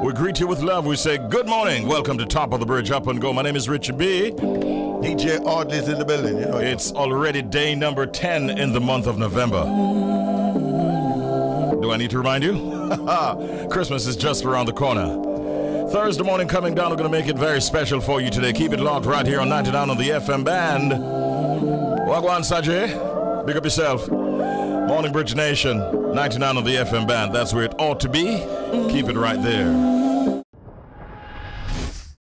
We greet you with love. We say good morning. Welcome to Top of the Bridge Up and Go. My name is Richie B. DJ Audley's in the building. You know, it's already day number 10 in the month of November. Do I need to remind you? Christmas is just around the corner. Thursday morning coming down. We're going to make it very special for you today. Keep it locked right here on 99 on the FM band. Wagwan Sajay. Big up yourself. Morning Bridge Nation. 99 on the FM band. That's where it ought to be. Keep it right there.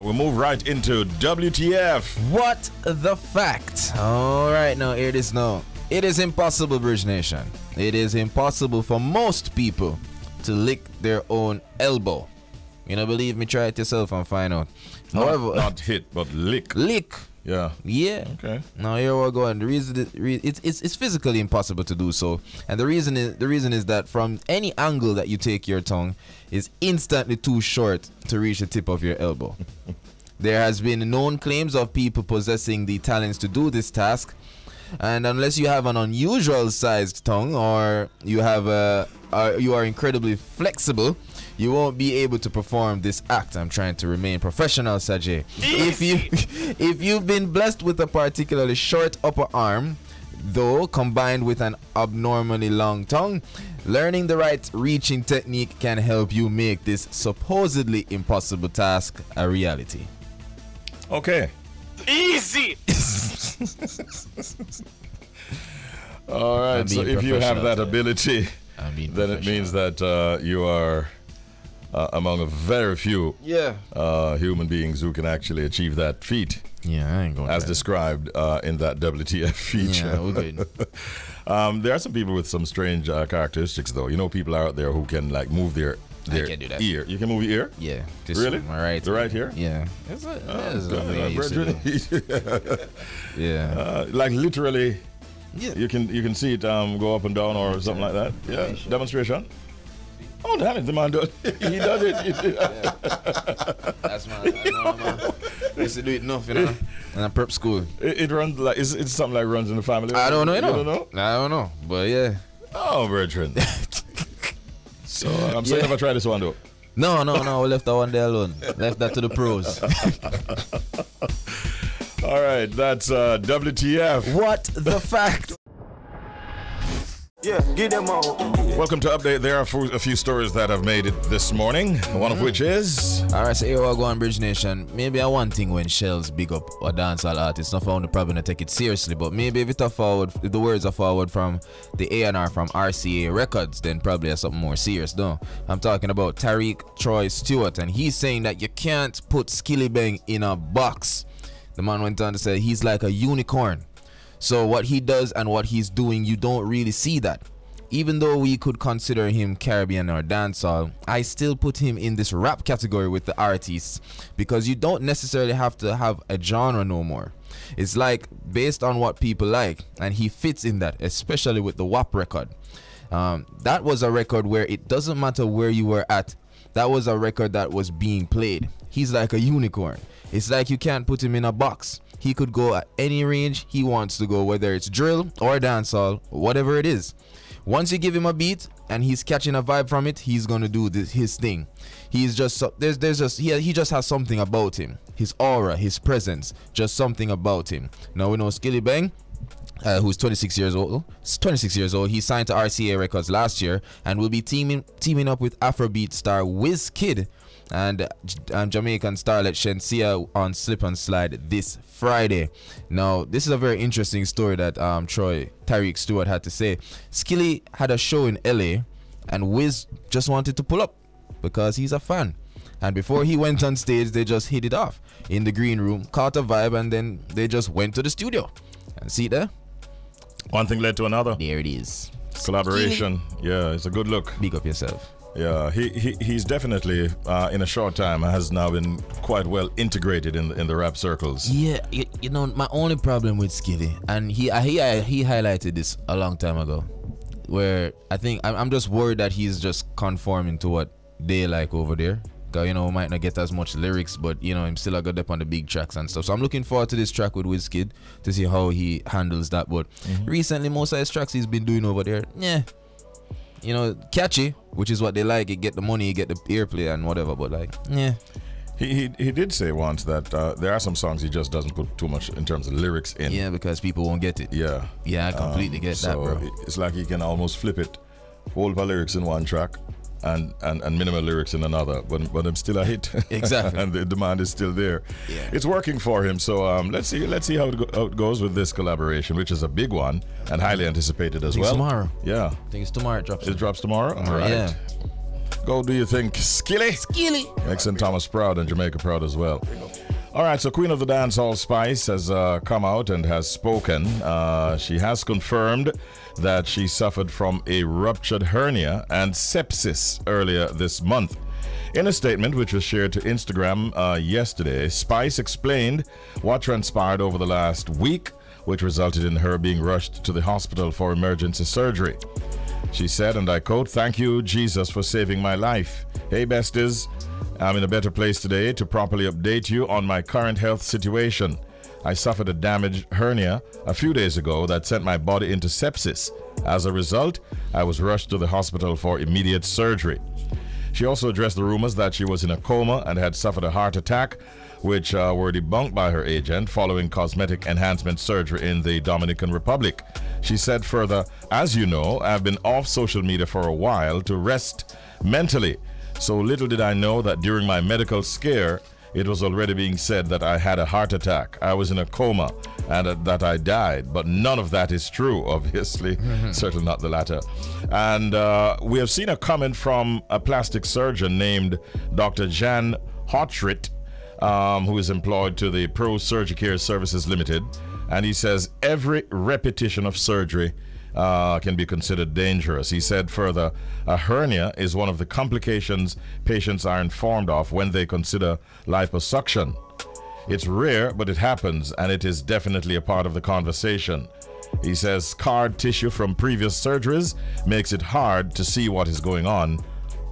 We'll move right into WTF. What the fact? All right, now here it is now. It is impossible, Bridge Nation. It is impossible for most people to lick their own elbow. You know, believe me, try it yourself and find out. However, not hit, but lick. Lick. Yeah. Yeah. Okay. Now here we're going. The reason it's physically impossible to do so, and the reason is that from any angle that you take your tongue is instantly too short to reach the tip of your elbow. There has been known claims of people possessing the talents to do this task, and unless you have an unusual sized tongue or you are incredibly flexible, you won't be able to perform this act. I'm trying to remain professional, Sajay. If you've been blessed with a particularly short upper arm, though combined with an abnormally long tongue, learning the right reaching technique can help you make this supposedly impossible task a reality. Okay. Easy. All right. So if you have that ability, then it means that you are among a very few human beings who can actually achieve that feat. Yeah, I ain't going as described in that WTF feature. Yeah, we're good. There are some people with some strange characteristics, though. You know, people out there who can like move their can do that. ear. You can move your ear? Yeah. Really? All right. The right here? Yeah. Yeah. Like literally. Yeah. You can see it go up and down or something like that. Yeah. Demonstration. Oh, damn it, the man does. He does it. That's my. I used to do it enough, you know. In a prep school. It runs like it's something like runs in the family. I don't know. You don't know? I don't know, but yeah. Oh, brethren. So I'm saying if I try this one though. No. We left that one there alone. Left that to the pros. All right, that's WTF. What the fact? Yeah, get them all. Welcome to Update. There are a few stories that have made it this morning. One of which is. All right, so here we go on Bridge Nation. Maybe one thing when Shelz big up a dancehall artist, not found the problem to take it seriously, but maybe if if the words are forward from the A&R from RCA Records, then probably it's something more serious, though. I'm talking about Tariq Troy Stewart, and he's saying that you can't put Skilly Bang in a box. The man went on to say he's like a unicorn. So what he does and what he's doing, you don't really see that. Even though we could consider him Caribbean or dancehall, I still put him in this rap category with the artists because you don't necessarily have to have a genre no more. It's like based on what people like, and he fits in that, especially with the WAP record. That was a record where it doesn't matter where you were at. That was a record that was being played. He's like a unicorn. It's like you can't put him in a box. He could go at any range he wants to go, whether it's drill or dancehall, whatever it is. Once you give him a beat and he's catching a vibe from it, he's gonna do his thing. He's just he just has something about him. His aura, his presence, just something about him. Now we know Skilly Bang, who's 26 years old. He signed to RCA Records last year and will be teaming up with Afrobeat star Wizkid and Jamaican starlet Shensia on Slip and Slide this Friday. Now, this is a very interesting story that Tariq Stewart had to say. Skilly had a show in LA and Wiz just wanted to pull up because he's a fan. And before he went on stage, they just hit it off in the green room, caught a vibe, and then they just went to the studio. And see there? One thing led to another. There it is. Collaboration. Yeah, it's a good look. Big up yourself. Yeah, he's definitely in a short time has now been quite well integrated in the rap circles. Yeah, you know my only problem with Skilly, and he highlighted this a long time ago, where I think I'm just worried that he's just conforming to what they like over there. Cause you know might not get as much lyrics, but you know him still got up on the big tracks and stuff. So I'm looking forward to this track with Wizkid to see how he handles that. But recently, most of his tracks he's been doing over there, yeah. you know, catchy, which is what they like. You get the money, you get the airplay and whatever. But like, yeah. He did say once that there are some songs he just doesn't put too much in terms of lyrics in. Yeah, because people won't get it. Yeah. Yeah, I completely get that, bro. It's like he can almost flip it, whole of lyrics in one track and minimal lyrics in another, but I'm still a hit. Exactly. And the demand is still there. Yeah. It's working for him. So let's see how it goes with this collaboration, which is a big one and highly anticipated as well. Tomorrow. Yeah. I think it's tomorrow it drops. It drops tomorrow? All right. Yeah. Go do you think Skilly? Excellent. Thomas Proud and Jamaica Proud as well. All right, so Queen of the Dancehall Spice has come out and has spoken. She has confirmed that she suffered from a ruptured hernia and sepsis earlier this month. In a statement which was shared to Instagram yesterday, Spice explained what transpired over the last week, which resulted in her being rushed to the hospital for emergency surgery. She said, and I quote, "Thank you, Jesus, for saving my life. Hey, besties, I'm in a better place today to properly update you on my current health situation. I suffered a damaged hernia a few days ago that sent my body into sepsis. As a result, I was rushed to the hospital for immediate surgery." She also addressed the rumors that she was in a coma and had suffered a heart attack, which were debunked by her agent following cosmetic enhancement surgery in the Dominican Republic. She said further, "As you know, I've been off social media for a while to rest mentally. So little did I know that during my medical scare, it was already being said that I had a heart attack, I was in a coma, and that I died. But none of that is true, obviously. Certainly not the latter." And we have seen a comment from a plastic surgeon named Dr. Jan Hotrit, who is employed to the Pro Surgicare Services Limited. And he says every repetition of surgery can be considered dangerous. He said further, a hernia is one of the complications patients are informed of when they consider liposuction. It's rare, but it happens, and it is definitely a part of the conversation. He says scarred tissue from previous surgeries makes it hard to see what is going on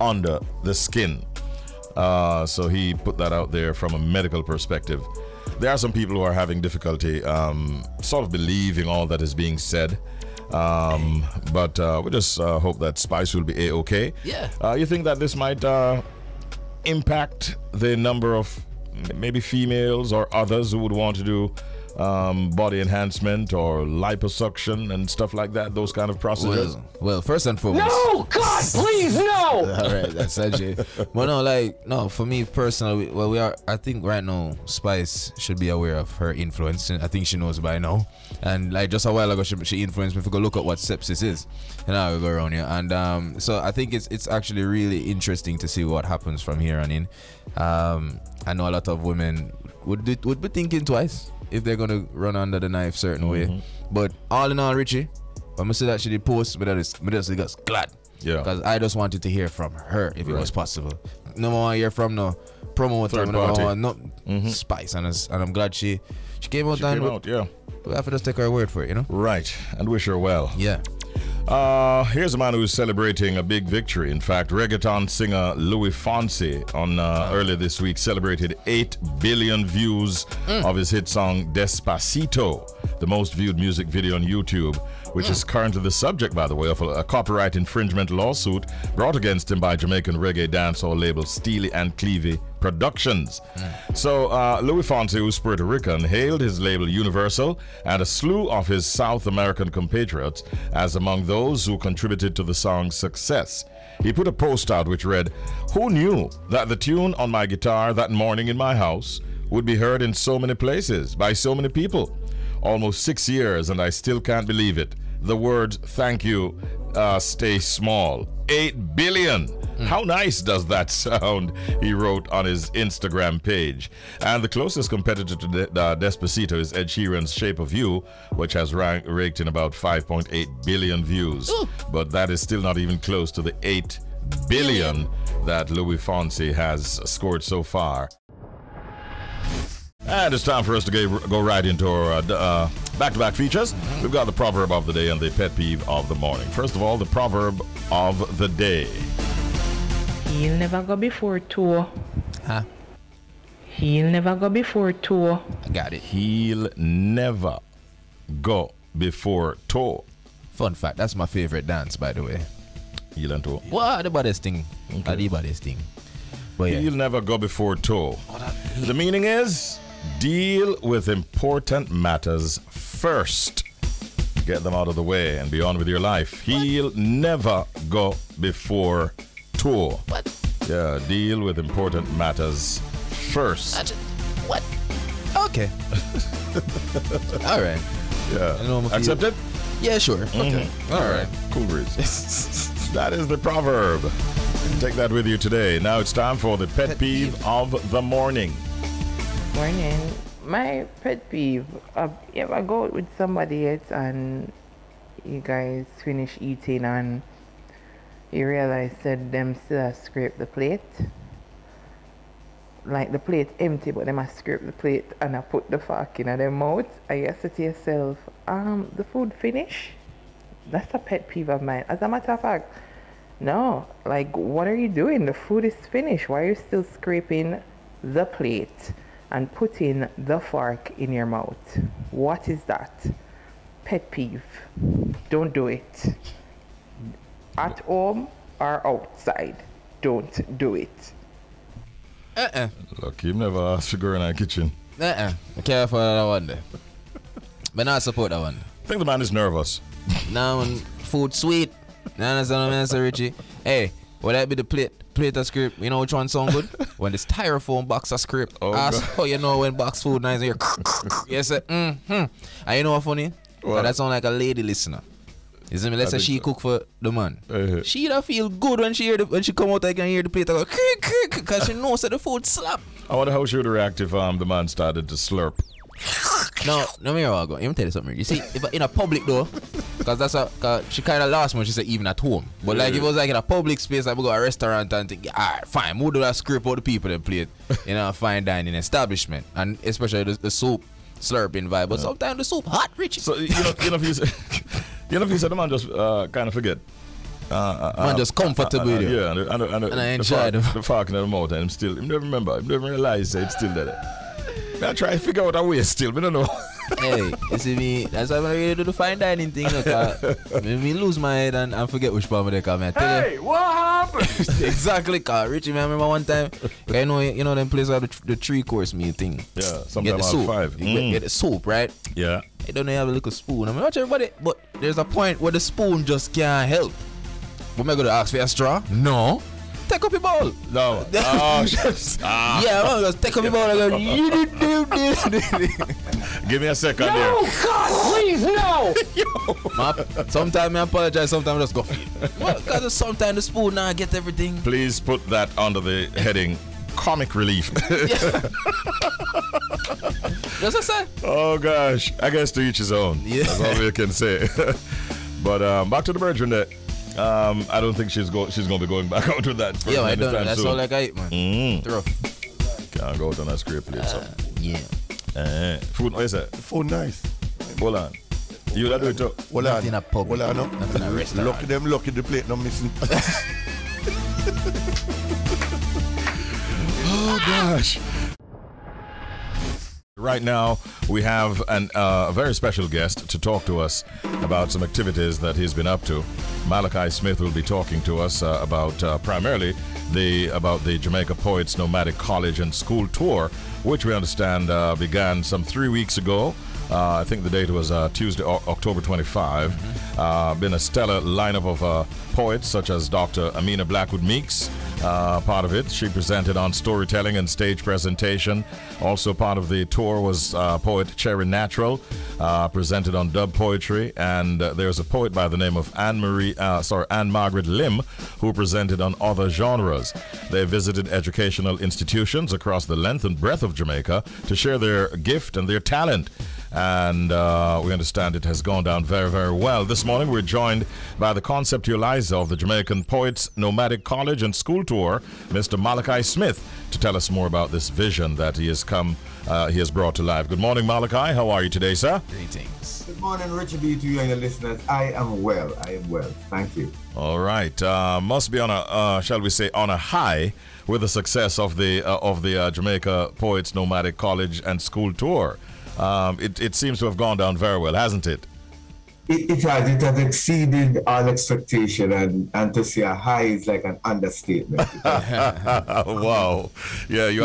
under the skin. So he put that out there from a medical perspective. There are some people who are having difficulty sort of believing all that is being said. But we just hope that Spice will be A-okay. Yeah. You think that this might impact the number of maybe females or others who would want to do body enhancement or liposuction and stuff like that, those kind of procedures? Well, first and foremost. No, God, please, no. All right, that's Ajay. But no, for me personally, I think right now, Spice should be aware of her influence. I think she knows by now. And like just a while ago, she influenced me to go look at what sepsis is. And I will go around here. And so I think it's actually really interesting to see what happens from here on in. I know a lot of women would be thinking twice if they're gonna run under the knife certain way. But all in all, Richie, when I see that she did post, but I just glad. Yeah. Because I just wanted to hear from her if it was possible. No more hear from no promoter, Spice, and I'm glad she came out. Yeah. We have to just take her word for it, you know. Right, and wish her well. Yeah. Here's a man who's celebrating a big victory. In fact, reggaeton singer Louis Fonsi on earlier this week celebrated 8 billion views of his hit song Despacito, the most viewed music video on YouTube, which is currently the subject, by the way, of a copyright infringement lawsuit brought against him by Jamaican reggae dancehall label Steely and Clevie Productions. So Louis Fonsi, who's Puerto Rican, hailed his label Universal and a slew of his South American compatriots as among those who contributed to the song's success. He put a post out which read, "Who knew that the tune on my guitar that morning in my house would be heard in so many places by so many people? Almost 6 years and I still can't believe it. The words thank you stay small. 8 billion. How nice does that sound?" he wrote on his Instagram page. And the closest competitor to Despacito is Ed Sheeran's Shape of You, which has raked in about 5.8 billion views. But that is still not even close to the 8 billion that Louis Fonsi has scored so far. And it's time for us to go right into our back-to-back features. We've got the proverb of the day and the pet peeve of the morning. First of all, the proverb of the day. He'll never go before two. Huh? He'll never go before two. I got it. He'll never go before toe. Fun fact, that's my favorite dance, by the way. Heel and toe. What the baddest thing? The baddest thing. But yeah. Heel never go before toe. The meaning is deal with important matters first. Get them out of the way and be on with your life. Heel never go before toe. What? Yeah, deal with important matters first. What? Okay. All right. Yeah. Accept it? Yeah, sure. Okay. All right. Cool breeze. That is the proverb. Take that with you today. Now it's time for the pet peeve of the morning. Morning. My pet peeve, if I go out with somebody else and you guys finish eating and you realize that them still scrape the plate. Like the plate empty, but them I scrape the plate and I put the fork in their mouth. And you say to yourself, the food finish? That's a pet peeve of mine. As a matter of fact, no, like what are you doing? The food is finished. Why are you still scraping the plate and putting the fork in your mouth? What is that? Pet peeve. Don't do it. At home or outside, don't do it. Look, you've never asked to go in our kitchen. I can't follow that one there. But not support that one. I think the man is nervous. Now when food sweet. You understand what I'm saying, Richie? Hey, will that be the plate of script? You know which one sound good? When this styrofoam box of script. Ask how you know when box food nice and you're you say, And you know what funny? What? That sound like a lady listener. You see me? Let's say she cook for the man. She don't feel good when she come out and hear the plate go because she knows that the food slap. I wonder how she would react if the man started to slurp. No, me go. Let me tell you something. You see, if in a public though, cause she kind of lost when she said even at home. But like if it was like in a public space, like we go to a restaurant and think, alright, fine, we'll do that script all the people that play it in a fine dining establishment, and especially the soup slurping vibe. But sometimes the soup hot, Richie. So you know if you say, the man just kind of forget. Man just comfortable with it. Yeah, and I enjoy the fork in the mouth, and he never remember. He never realize it's still there. I try to figure out a way still, but I don't know. Hey, you see me, that's why I'm ready to do the fine dining thing. Me lose my head and forget which part of the car, man. Hey, what happened? Exactly, car. Richie, man, I remember one time, you know them places have the 3-course meal thing. Yeah, sometimes I have 5. You get the soup, right? Yeah. You don't have a little spoon. I mean, watch everybody, but there's a point where the spoon just can't help. But am I going to ask for a straw? No. Take up your bowl. No. Yeah, man, just take up your bowl and go. Give me a second there. No, God, please, no. Sometimes I apologize, sometimes I just go feed. Because sometimes the spoon now get everything. Please put that under the heading comic relief. Just a say. Oh gosh, I guess to each his own. Yeah. That's all we can say. But back to the virgin there. I don't think she's going to be going back out with that. Yeah, I don't know. That's soon. all I got, man. It's rough. Can't go out on that scrape plate. Yeah. Food, what is that? Food nice. Hold on. You that do it too? Hold on. Not in a pub. Hold on. Not in a restaurant. Lucky the plate not missing. Oh gosh. Right now, we have a very special guest to talk to us about some activities that he's been up to. Malachi Smith will be talking to us about primarily about the Jamaica Poets Nomadic College and School Tour, which we understand began some 3 weeks ago. I think the date was Tuesday, October 25. Been a stellar lineup of poets such as Dr. Amina Blackwood Meeks. Part of it, she presented on storytelling and stage presentation. Also part of the tour was poet Cherry Natural, presented on dub poetry, and there's a poet by the name of Anne Margaret Lim, who presented on other genres. They visited educational institutions across the length and breadth of Jamaica to share their gift and their talent. And we understand it has gone down very, very well. This morning we're joined by the Conceptualiser of the Jamaican Poets Nomadic College and School Tour, Mr. Malachi Smith, to tell us more about this vision that he has brought to life. Good morning, Malachi. How are you today, sir? Greetings. Good morning, Richie B, to you and your listeners. I am well. Thank you. All right. Must be on a, shall we say, on a high with the success of the Jamaica Poets Nomadic College and School Tour. It seems to have gone down very well, hasn't it? It has exceeded all expectation, and to say a high is like an understatement. Wow, yeah, you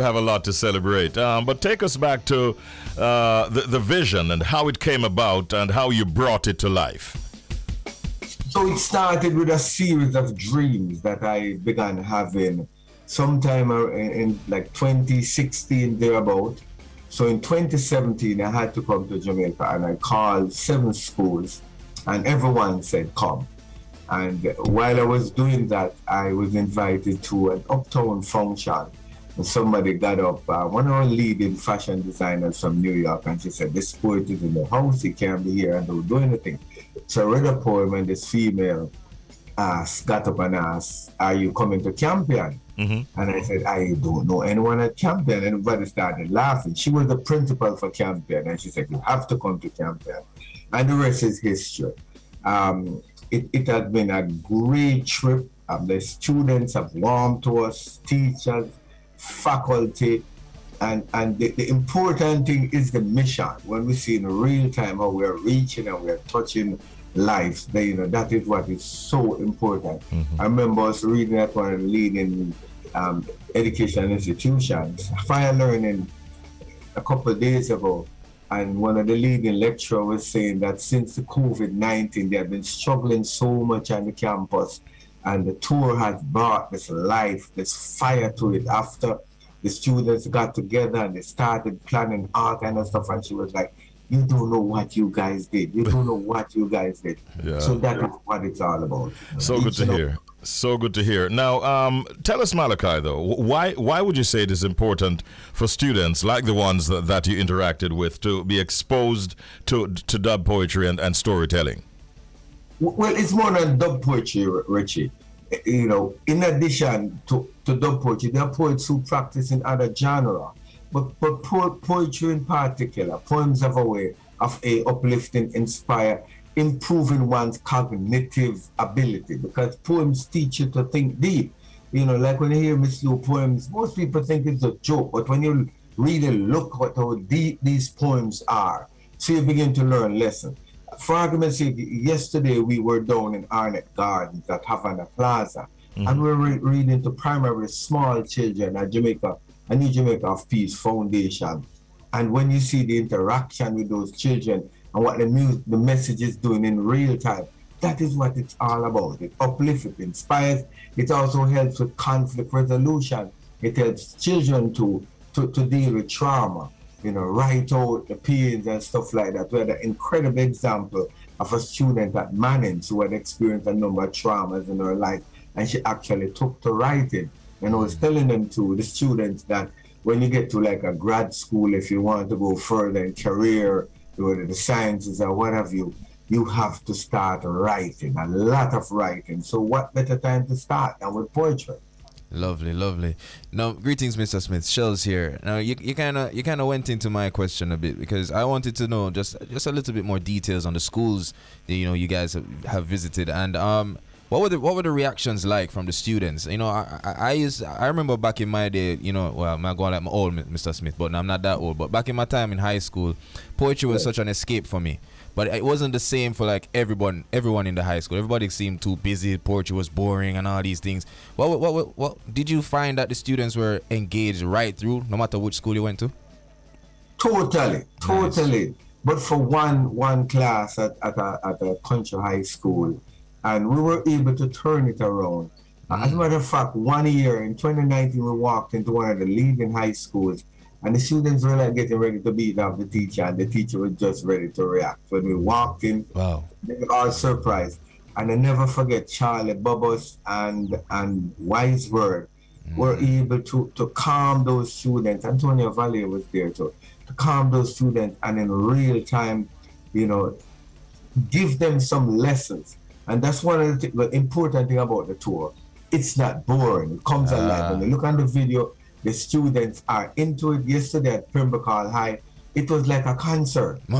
have a lot to celebrate. But take us back to the vision and how it came about and how you brought it to life. So it started with a series of dreams that I began having sometime in like 2016 thereabout. So in 2017, I had to come to Jamaica, and I called 7 schools, and everyone said come. And while I was doing that, I was invited to an uptown function. And somebody got up, one of our leading fashion designers from New York, and she said, this poet is in the house, he can't be here and don't do anything. So I read a poem, and this female got up and asked, are you coming to Campion? Mm-hmm. And I said, I don't know anyone at Campion. And everybody started laughing. She was the principal for Campion, and she said, you have to come to Campion. And the rest is history. It has been a great trip. The students have warmed to us, teachers, faculty, and the important thing is the mission. When we see in real time how we're reaching and we're touching lives, that is what is so important. Mm-hmm. I remember us reading at one of the leading education institutions, Fire Learning, a couple of days ago, and one of the leading lecturers was saying that since the COVID-19, they have been struggling so much on the campus, and the tour has brought this life, this fire to it after the students got together and they started planning all kind of stuff, and she was like, you don't know what you guys did. You don't know what you guys did. Yeah. So that is what it's all about. So good to hear. So good to hear. Now, tell us, Malachi, though, why would you say it is important for students like the ones that you interacted with to be exposed to dub poetry and storytelling? Well, it's more than dub poetry, Richie. In addition to dub poetry, there are poets who practice in other genres. But poetry in particular, poems have a way of uplifting, inspire, improving one's cognitive ability, because poems teach you to think deep. Like when you hear Miss Lou poems, most people think it's a joke, but when you really look at how deep these poems are, so you begin to learn lessons. For argument's sake, yesterday we were down in Arnett Gardens at Havana Plaza, mm-hmm. and we were reading to primarily small children at Jamaica, a New Jamaica of Peace Foundation. And when you see the interaction with those children and what the message is doing in real time, that is what it's all about. It uplifts, it inspires. It also helps with conflict resolution. It helps children to deal with trauma, write out the pains and stuff like that. We had an incredible example of a student at Manning's who had experienced a number of traumas in her life, and she actually took to writing. And I was telling them to the students that when you get to like a grad school, if you want to go further in career, the sciences or what have you, you have to start writing, a lot of writing. So what better time to start than with poetry? Lovely, lovely. Now, greetings, Mr. Smith. Shelz here. Now, you kind of went into my question a bit, because I wanted to know just a little bit more details on the schools that, you guys have visited, and what were the reactions like from the students? I remember back in my day, well, I'm not going like my old Mr. Smith, but I'm not that old. But back in my time in high school, poetry was such an escape for me. But it wasn't the same for like everyone in the high school. Everybody seemed too busy. Poetry was boring and all these things. What did you find that the students were engaged right through, no matter which school you went to? Totally. Nice. But for one class at a country high school, and we were able to turn it around. As a matter of fact, 1 year in 2019, we walked into one of the leading high schools, and the students were like getting ready to beat up the teacher, and the teacher was just ready to react. When we walked in, wow, they were all surprised. And I never forget Charlie Bubbles and Wise Word were able to calm those students. Antonio Valle was there to calm those students, and in real time, give them some lessons. And that's one of the important thing about the tour. It's not boring. It comes alive. When you look on the video, the students are into it. Yesterday at Pembroke High, it was like a concert. We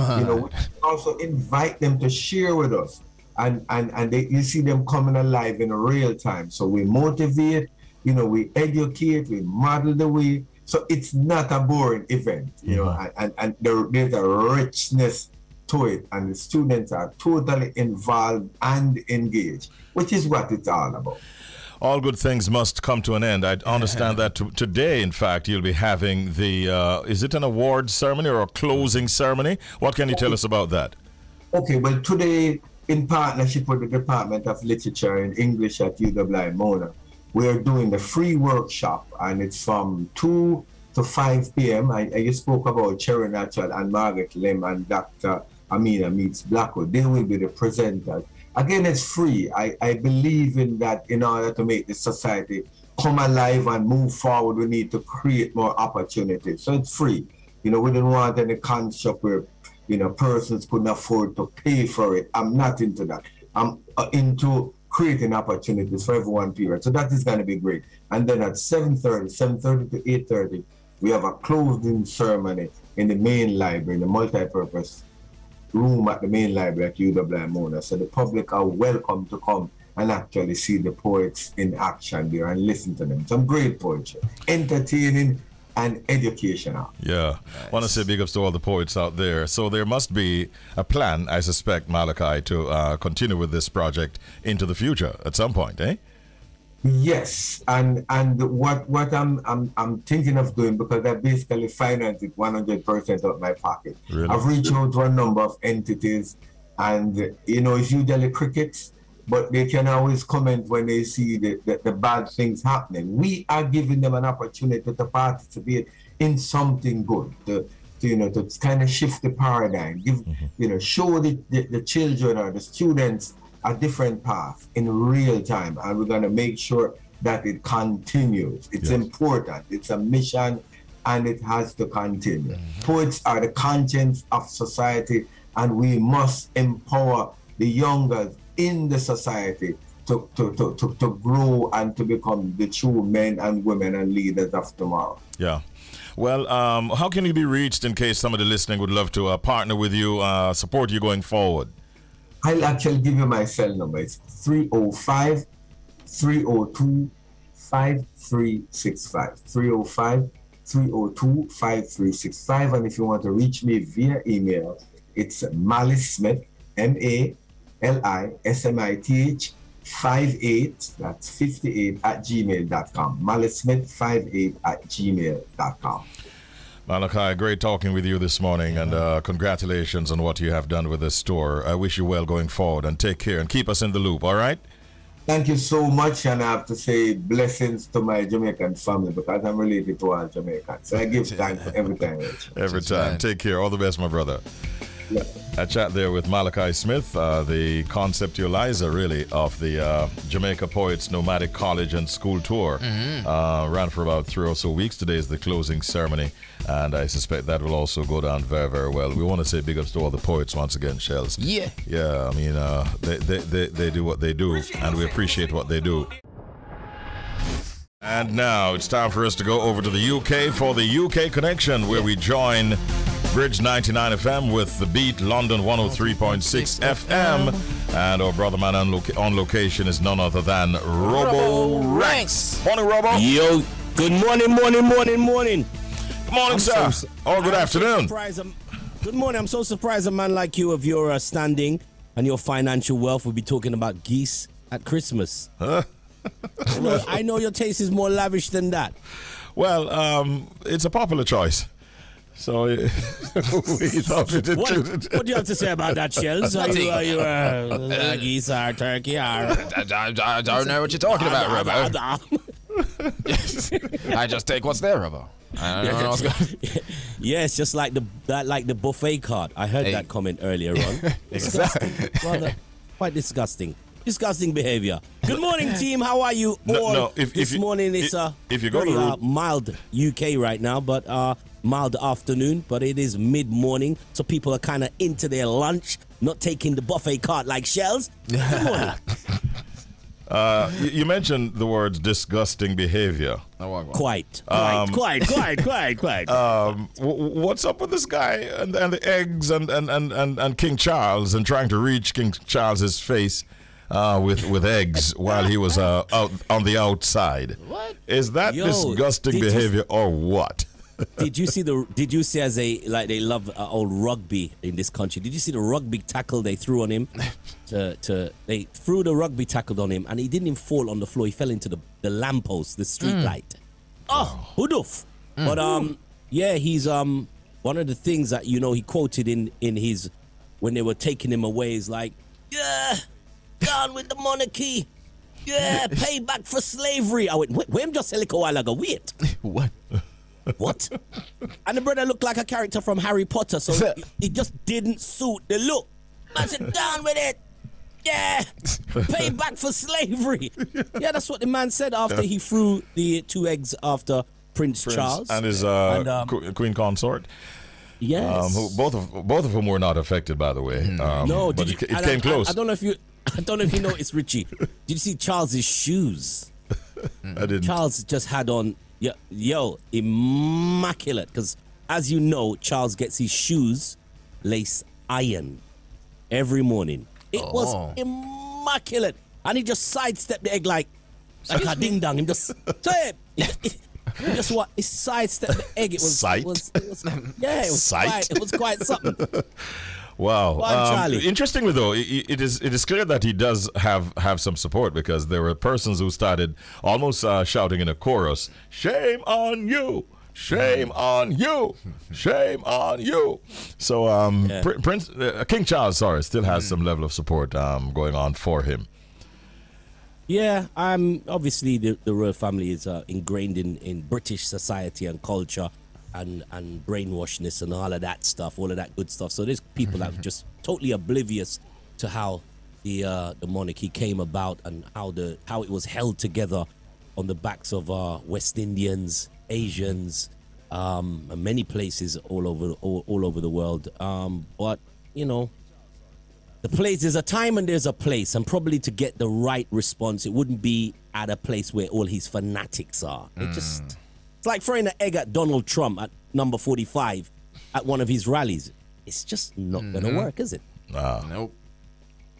also invite them to share with us. And you see them coming alive in real time. So we motivate, we educate, we model the way. So it's not a boring event, and there's a richness to it, and the students are totally involved and engaged, which is what it's all about. All good things must come to an end. I understand that today, in fact, you'll be having the, is it an award ceremony or a closing ceremony? What can you tell us about that? Okay, well, today, in partnership with the Department of Literature and English at UWI Mona, we're doing the free workshop, and it's from 2 to 5 p.m. You spoke about Cherry Natural and Margaret Lim and Dr. Amina Meets Blackwood. They will be the presenters. Again, it's free. I believe in that in order to make the society come alive and move forward, we need to create more opportunities. So it's free. We don't want any construct where, persons couldn't afford to pay for it. I'm not into that. I'm into creating opportunities for everyone, period. So that is going to be great. And then at 7:30 to 8:30, we have a closing ceremony in the main library, in the multi-purpose room at the main library at UWI Mona. So the public are welcome to come and actually see the poets in action there and listen to them. Some great poetry, entertaining and educational. Yeah, I want to say big ups to all the poets out there. So there must be a plan, I suspect, Malachi, to continue with this project into the future at some point, eh? Yes, and what I'm thinking of doing, because I basically finance it 100% of my pocket. Really? I've reached out to a number of entities, and it's usually crickets, but they can always comment when they see the bad things happening. We are giving them an opportunity to participate in something good, to kind of shift the paradigm, show the children or the students a different path in real time, and we're going to make sure that it continues. It's important. It's a mission, and it has to continue. Poets are the conscience of society, and we must empower the younger in the society to grow and to become the true men and women and leaders of tomorrow. Yeah. Well, how can you be reached in case somebody listening would love to partner with you, support you going forward? I'll actually give you my cell number. It's 305-302-5365. 305-302-5365. And if you want to reach me via email, it's Malice Smith, MALISMITH 58, that's 58 at gmail.com. MaliceSmith58 at gmail.com. Malachi, great talking with you this morning, and congratulations on what you have done with this store. I wish you well going forward, and take care and keep us in the loop, all right? Thank you so much, and I have to say blessings to my Jamaican family because I'm related to all Jamaicans. So I give thanks every time. Every time. Take care. All the best, my brother. Yeah. I chat there with Malachi Smith, the conceptualizer, really, of the Jamaica Poets Nomadic College and School Tour. Ran for about 3 or so weeks. Today is the closing ceremony, and I suspect that will also go down very, very well. We want to say big ups to all the poets once again, Shelz. Yeah. Yeah, I mean, they do what they do, and we appreciate what they do. And now it's time for us to go over to the UK for the UK Connection, where we join Bridge 99 FM with The Beat, London 103.6 FM. And our brother man on location is none other than Robo Ranks. Morning, Robo. Yo, good morning. Good morning, sir. Good afternoon. Good morning. I'm so surprised a man like you, of your standing and your financial wealth, will be talking about geese at Christmas. Huh? I know your taste is more lavish than that. Well, it's a popular choice. So we thought we did. What do you have to say about that, Shelz? Are you geese or turkey or? I don't know what you're talking about, Robo. I just take what's there, Robo. I don't know what's going. Yes, just like the buffet card. I heard that comment earlier on. Exactly. Rather quite disgusting. Disgusting behavior. Good morning, team. How are you all? This morning it's very mild UK right now, but mild afternoon, but it is mid-morning, so people are kind of into their lunch, not taking the buffet cart like Shelz. Good morning. You mentioned the words disgusting behavior. Quite. What's up with this guy and the eggs and King Charles and trying to reach King Charles's face with eggs while he was out on the outside? What? Is that disgusting behavior or what? Did you see as they love old rugby in this country? Did you see the rugby tackle they threw on him? They threw the rugby tackle on him, and he didn't even fall on the floor. He fell into the lamppost, the street light. Oh, hudoof. But yeah, he's one of the things that he quoted in his when they were taking him away is like, yeah, down with the monarchy. Yeah, pay back for slavery. I went, wait, I'm just a while ago. Wait. What? What? And the brother looked like a character from Harry Potter, so it just didn't suit the look. I said, down with it. Yeah, pay back for slavery. Yeah, that's what the man said after he threw the 2 eggs after Prince Charles and his queen consort. Yes, both of whom were not affected, by the way. No, but it came close. I don't know if you noticed, Richie. Did you see Charles's shoes? I didn't. Charles just had on immaculate, because as you know, Charles gets his shoes lace iron every morning. It was immaculate, and he just sidestepped the egg like a ding dong. He just what? He sidestepped the egg. It was quite something. Wow. Interestingly, though, it is clear that he does have some support, because there were persons who started almost shouting in a chorus, "Shame on you! Shame on you! Shame on you!" So King Charles, still has some level of support going on for him. Yeah, obviously the royal family is ingrained in British society and culture. And brainwashness and all of that stuff, all of that good stuff. So there's people that are just totally oblivious to how the monarchy came about and how it was held together on the backs of West Indians, Asians, and many places all over the world. But there's a time and there's a place, and probably to get the right response, it wouldn't be at a place where all his fanatics are. It's like throwing an egg at Donald Trump at number 45 at one of his rallies. It's just not going to work, is it? Nope.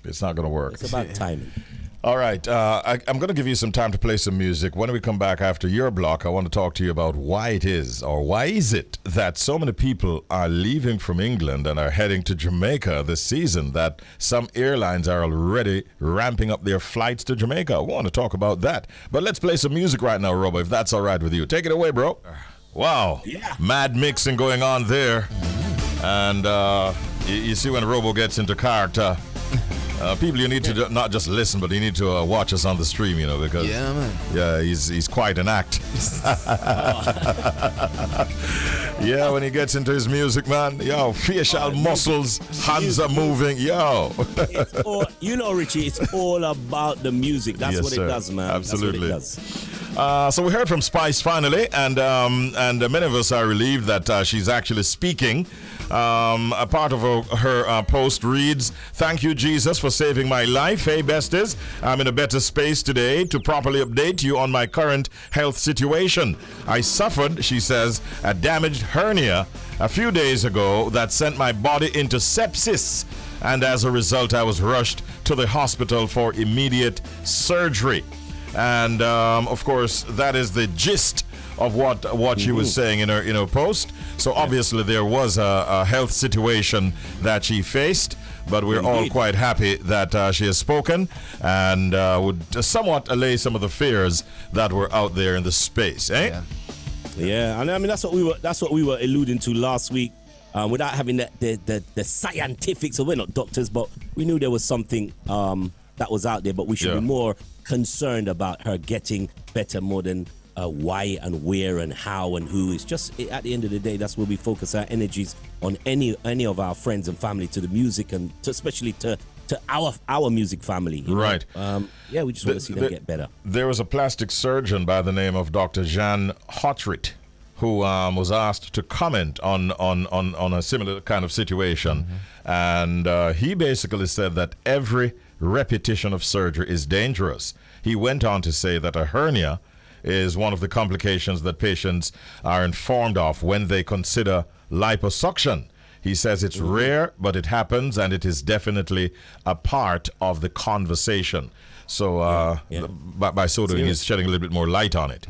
It's not going to work. It's about timing. All right. I'm going to give you some time to play some music. When we come back after your block, I want to talk to you about why is it that so many people are leaving from England and are heading to Jamaica this season, that some airlines are already ramping up their flights to Jamaica. I want to talk about that. But let's play some music right now, Robo, if that's all right with you. Take it away, bro. Wow. Yeah. Mad mixing going on there. And you see when Robo gets into character, people, you need to not just listen, but you need to watch us on the stream, because he's quite an act. Yeah, when he gets into his music, man, facial muscles, hands are moving, Richie, it's all about the music. That's what it does, man. Absolutely. That's what it does. So we heard from Spice finally, and many of us are relieved that she's actually speaking. A part of her post reads, "Thank you, Jesus, for saving my life. Hey, besties, I'm in a better space today to properly update you on my current health situation. I suffered," she says, "a damaged hernia a few days ago that sent my body into sepsis, and as a result, I was rushed to the hospital for immediate surgery." And of course, that is the gist of what she was saying in her post. So obviously there was a health situation that she faced, but we're all quite happy that she has spoken and would somewhat allay some of the fears that were out there in the space, eh? Yeah, and I mean that's what we were alluding to last week, without having the scientific. So we're not doctors, but we knew there was something that was out there. But we should be more concerned about her getting better more than why and where and how and who. It's just at the end of the day, that's where we focus our energies on any of our friends and family, to the music, and especially to our music family. Right. We just want to see them get better. There was a plastic surgeon by the name of Dr. Jan Hotrit who was asked to comment on a similar kind of situation. And he basically said that every repetition of surgery is dangerous. He went on to say that a hernia is one of the complications that patients are informed of when they consider liposuction. He says it's rare, but it happens, and it is definitely a part of the conversation. So by so doing, he's shedding a little bit more light on it.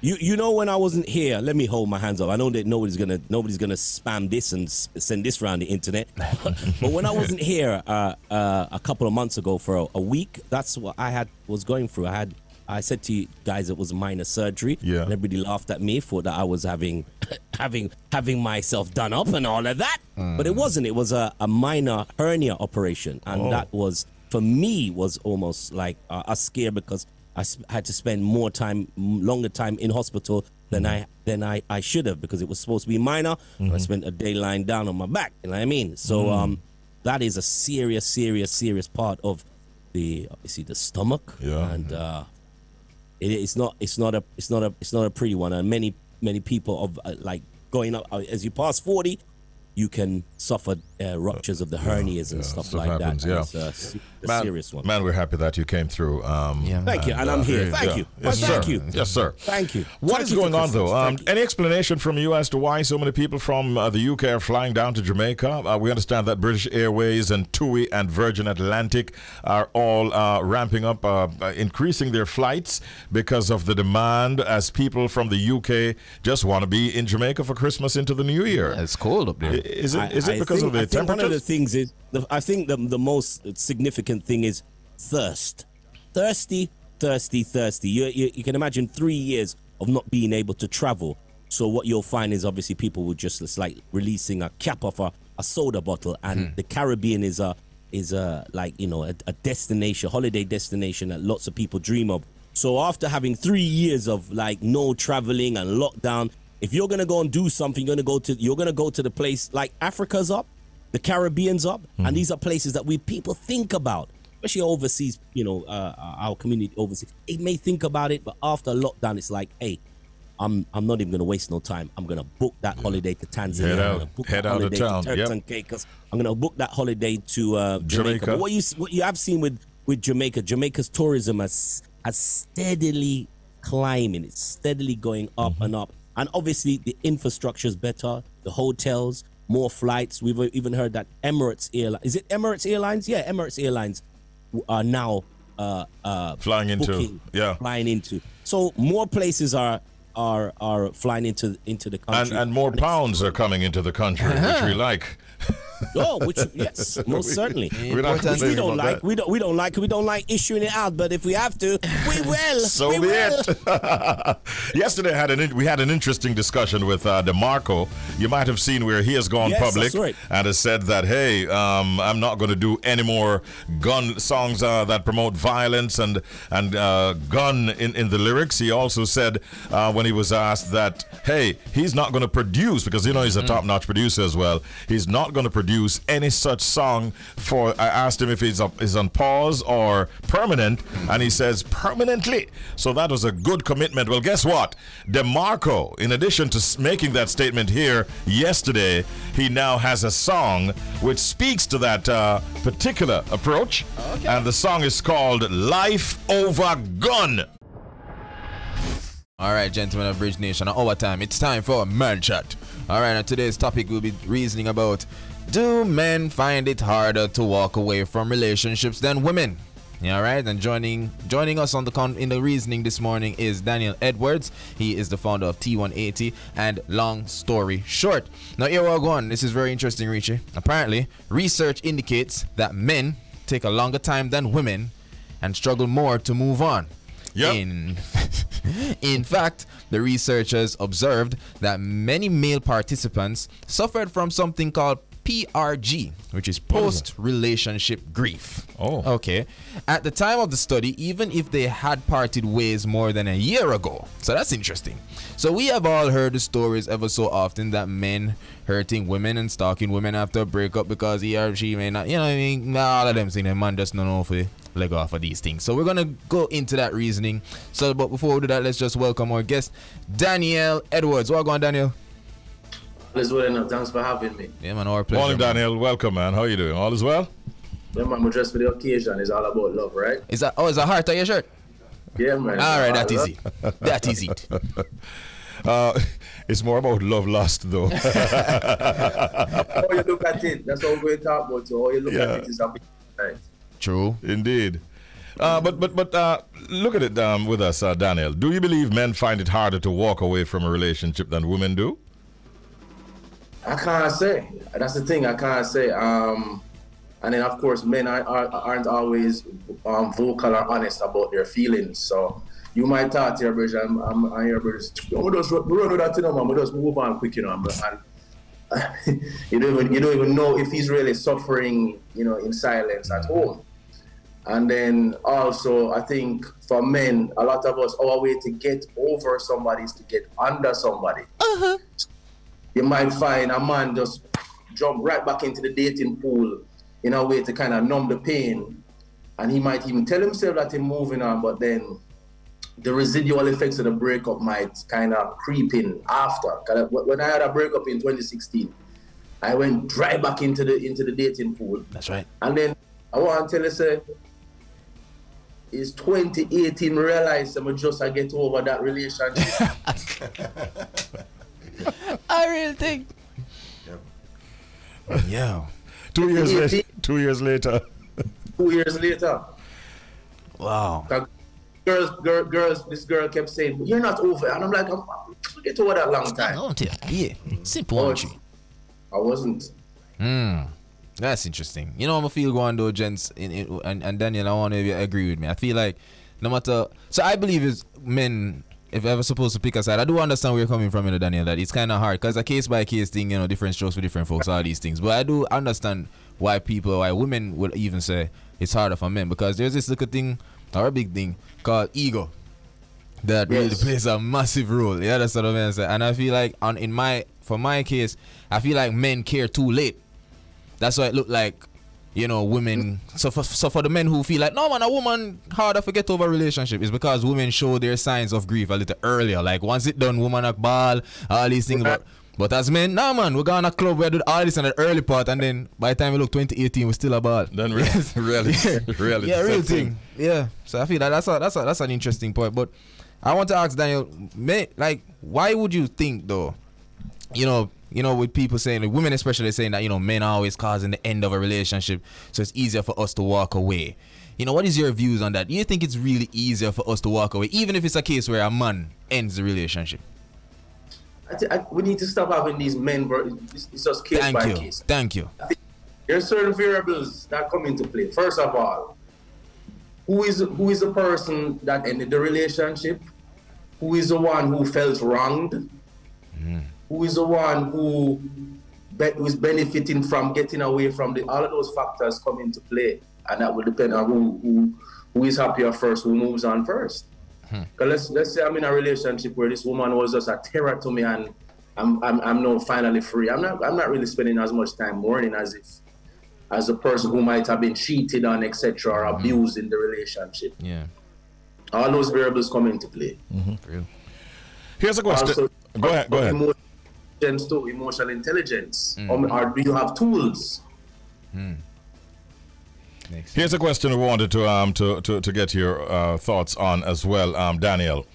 You know, when I wasn't here, let me hold my hands up. I know that nobody's gonna spam this and send this around the internet. But when I wasn't here a couple of months ago for a week, that's what I was going through. I said to you guys it was minor surgery. Yeah. And everybody laughed at me, thought that I was having myself done up and all of that. But it wasn't. It was a minor hernia operation, and that was, for me, was almost like a scare, because I had to spend longer time in hospital than I should have, because it was supposed to be minor. I spent a day lying down on my back. You know what I mean? So that is a serious part of obviously the stomach. Yeah. And it's not a pretty one. And many people of like going up as you pass 40, you can suffer ruptures of the hernias and stuff like happens, that. Yeah. It's a serious one. Man, we're happy that you came through. Thank you, and I'm here. Thank you. Yes, Thank sir. you. Yes, sir. Thank you. What is going on, though? Any explanation from you as to why so many people from the UK are flying down to Jamaica? We understand that British Airways and TUI and Virgin Atlantic are all ramping up, increasing their flights because of the demand, as people from the UK just want to be in Jamaica for Christmas into the New Year. Yeah, it's cold up there. Is it because of the temperatures? One of the things is, I think the most significant thing is thirst. Thirsty. You can imagine 3 years of not being able to travel. So what you'll find is obviously people will just, it's like releasing a cap off a soda bottle, and the Caribbean is a like, you know, a destination, holiday destination that lots of people dream of. So after having 3 years of like no traveling and lockdown, if you're gonna go and do something, you're gonna go to the place like Africa's up, the Caribbean's up, and these are places that people think about, especially overseas. You know, our community overseas, it may think about it, but after lockdown, it's like, hey, I'm not even gonna waste no time. I'm gonna book that holiday to Tanzania. Head out of town. To Turks and Caicos. I'm gonna book that holiday to Jamaica. But what you have seen with Jamaica, Jamaica's tourism has steadily climbing. It's steadily going up and up. And obviously the infrastructure is better, the hotels, more flights. We've even heard that Emirates Airlines, is it Emirates Airlines? Yeah, Emirates Airlines are now flying into. So more places are flying into the country. And more pounds are coming into the country, which we like. Yes, most certainly. We don't like issuing it out, but if we have to, we will. So be it. Yesterday we had an interesting discussion with DeMarco. You might have seen where he has gone public and has said that, hey, I'm not going to do any more gun songs that promote violence and gun in the lyrics. He also said when he was asked that, hey, he's not going to produce, because you know he's a top-notch producer as well. He's not going to produce any such song I asked him if he's on pause or permanent, and he says permanently. So that was a good commitment. Well, guess what? DeMarco, in addition to making that statement here yesterday, he now has a song which speaks to that particular approach. Okay. And the song is called Life Over Gun. All right, gentlemen of Bridge Nation, overtime. It's time for Man Chat. All right, and today's topic will be reasoning about, do men find it harder to walk away from relationships than women? All right, and joining us in the reasoning this morning is Daniel Edwards. He is the founder of T180 and Long Story Short. Now, here we go on. This is very interesting, Richie. Apparently, research indicates that men take a longer time than women and struggle more to move on. Yep. In fact, the researchers observed that many male participants suffered from something called PRG, which is post-relationship grief. Oh. Okay. At the time of the study, even if they had parted ways more than a year ago. So that's interesting. So we have all heard the stories ever so often that men hurting women and stalking women after a breakup because he or she may not, you know what I mean? All of them saying the man just don't know if we leg off of these things. So we're going to go into that reasoning. So, but before we do that, let's just welcome our guest, Daniel Edwards. Welcome on, Daniel. All is well enough. Thanks for having me. Yeah, man, our pleasure. Morning, Daniel. Welcome, man. How are you doing? All is well? Yeah, man, I'm dressed for the occasion. It's all about love, right? Is a heart on your shirt? Yeah, man. All right, that is it. That is it. It's more about love lost, though. How you look at it. That's all we're talking about. So how you look at it is a big right. True. Indeed. But look at it with us, Daniel. Do you believe men find it harder to walk away from a relationship than women do? I can't say. That's the thing. I can't say. And then, of course, men aren't always vocal or honest about their feelings. So you might talk to your brothers, and your brothers, we don't do that to them, man. We just move on quick, you know. And you don't even know if he's really suffering, you know, in silence at home. And then also, I think for men, a lot of us, our way to get over somebody is to get under somebody. Uh-huh. You might find a man just jump right back into the dating pool in a way to kind of numb the pain. And he might even tell himself that he's moving on, but then the residual effects of the breakup might kind of creep in after. When I had a breakup in 2016, I went right back into the dating pool. That's right. And then I want to tell you, say, it's 2018 realized I just get over that relationship. I really think. Yep. Yeah. 2 years later. 2 years later. 2 years later. Wow. Girls, this girl kept saying, "You're not over," and I'm like, "I'm get over that long time." Yeah, simple. I wasn't. That's interesting. You know, I'm a feel going though, gents, and Daniel, I want to agree with me. I feel like no matter. So I believe is men. If ever supposed to pick a side, I do understand where you're coming from, you know, Daniel, that it's kind of hard because a case by case thing, you know, different strokes for different folks, all these things. But I do understand why women would even say it's harder for men, because there's this little thing or a big thing called ego that really plays a massive role. Yeah, that's what I'm saying. And I feel like for my case, I feel like men care too late. That's why it looked like, you know, women. So for the men who feel like, no man, a woman harder to get over a relationship, is because women show their signs of grief a little earlier. Like once it done, woman a ball, all these things. But as men, nah man, we go on a club where we do all this in the early part, and then by the time we look 2018, we still a ball. Then really, yeah, real thing. Yeah. So I feel like that's an interesting point. But I want to ask Daniel, like, why would you think though? You know, with people saying, like, women especially saying that, you know, men are always causing the end of a relationship, so it's easier for us to walk away. You know, what is your views on that? Do you think it's really easier for us to walk away, even if it's a case where a man ends the relationship? We need to stop having these men, bro. It's just case by case. Thank you. There are certain variables that come into play. First of all, who is the person that ended the relationship? Who is the one who felt wronged? Who is the one who is benefiting from getting away from all of those factors come into play, and that will depend on who is happier first, who moves on first. Because let's say I'm in a relationship where this woman was just a terror to me, and I'm now finally free. I'm not really spending as much time mourning as a person who might have been cheated on, etc., or abused in the relationship. Yeah, all those variables come into play. Here's a question. Also, go ahead. Emotional intelligence, or do you have tools? Here's a question we wanted to get your thoughts on as well, Daniel.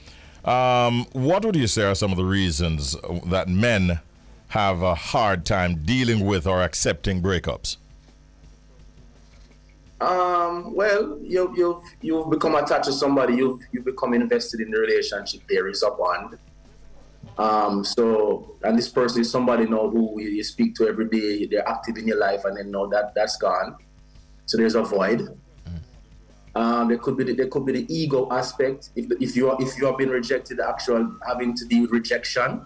What would you say are some of the reasons that men have a hard time dealing with or accepting breakups? Well, you've become attached to somebody. You've become invested in the relationship. There is a bond. And this person is somebody now who you speak to every day. They're active in your life, and then now that's gone. So there's a void. There could be the ego aspect. If you have been rejected, actual having to deal with rejection.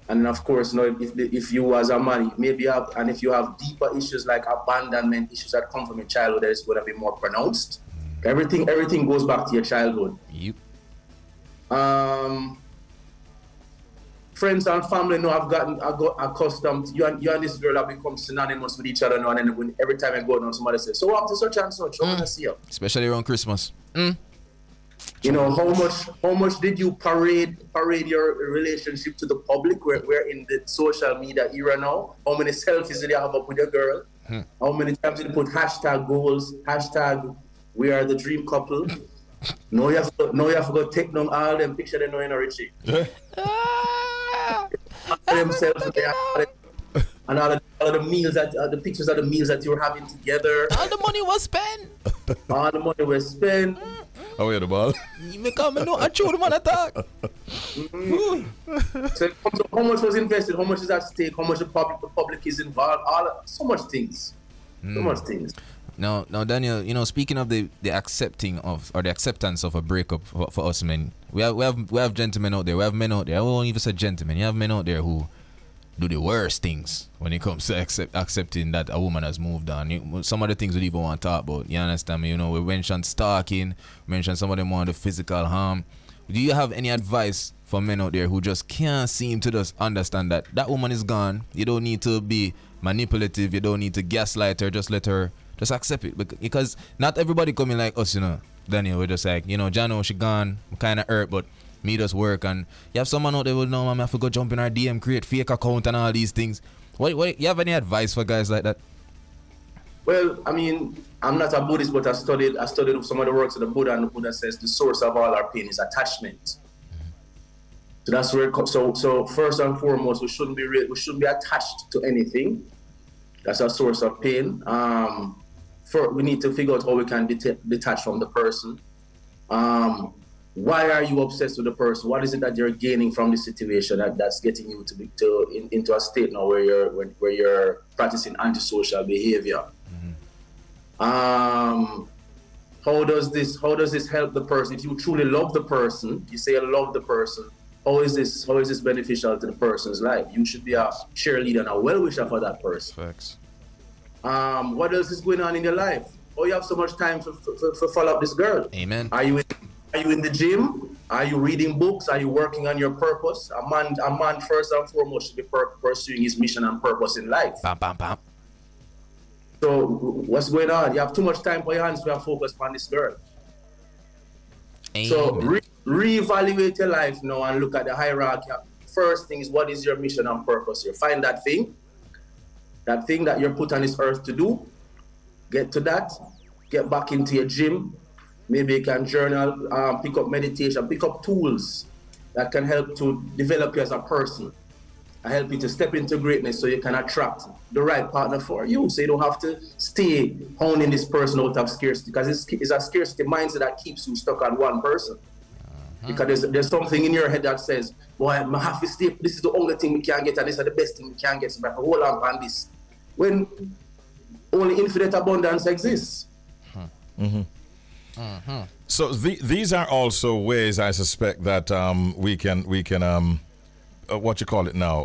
And of course, now if you as a man, maybe if you have deeper issues like abandonment issues that come from your childhood, it's going to be more pronounced. Everything goes back to your childhood. Yep. Friends and family know I got accustomed. You and this girl have become synonymous with each other now, and then every time I go down, somebody says, "So after such and such, I want to see you." Especially around Christmas. You know, how much did you parade your relationship to the public? We're in the social media era now. How many selfies did you have up with your girl? How many times did you put hashtag goals, hashtag we are the dream couple? No, you have to go take down all them pictures they know in Richie. Themselves and all of the meals the pictures of the meals that you were having together. All the money was spent. All the money we spend. Oh, yeah, the ball. You may come and know I chew the man attack. So how much was invested? How much is at stake? How much the public is involved? So much things. So much things. Now, Daniel, you know, speaking of the accepting of or the acceptance of a breakup for us men, we have gentlemen out there. We have men out there. I won't even say gentlemen. You have men out there who do the worst things when it comes to accepting that a woman has moved on. Some of the things we even want to talk about. You understand me? You know, we mentioned stalking. We mentioned some of them want the physical harm. Do you have any advice for men out there who just can't seem to just understand that that woman is gone? You don't need to be manipulative. You don't need to gaslight her. Just let her. Just accept it, because not everybody coming like us, you know. Daniel, we're just like, you know, Jano, she gone, I'm kind of hurt, but me just work. And you have someone out there who know, man, I have to go jump in our DM, create fake account and all these things. What you have any advice for guys like that? Well, I mean, I'm not a Buddhist, but I studied some of the works of the Buddha, and the Buddha says the source of all our pain is attachment. So that's where so first and foremost, we shouldn't be attached to anything. That's our source of pain. We need to figure out how we can detach from the person. Why are you obsessed with the person? What is it that you're gaining from the situation that's getting you into a state now where you're practicing antisocial behavior? How does this help the person? If you truly love the person, you say you love the person. How is this beneficial to the person's life? You should be a cheerleader and a well-wisher for that person. Facts. What else is going on in your life? Oh, you have so much time for follow up this girl. Amen. Are you in the gym? Are you reading books? Are you working on your purpose? A man first and foremost should be pursuing his mission and purpose in life. Bam, bam, bam. So what's going on? You have too much time for your hands to focus on this girl. Amen. So reevaluate your life now and look at the hierarchy. First thing is, what is your mission and purpose here? Find that thing that you're put on this earth to do. Get to that. Get back into your gym. Maybe you can journal, pick up meditation, pick up tools that can help to develop you as a person. And help you to step into greatness so you can attract the right partner for you. So you don't have to stay honing this person out of scarcity, because it's a scarcity mindset that keeps you stuck on one person. Because there's something in your head that says, boy, I have to stay, this is the only thing we can get, and this is the best thing we can get, so I have to hold on this. When only infinite abundance exists. So these are also ways, I suspect, that we can what you call it now,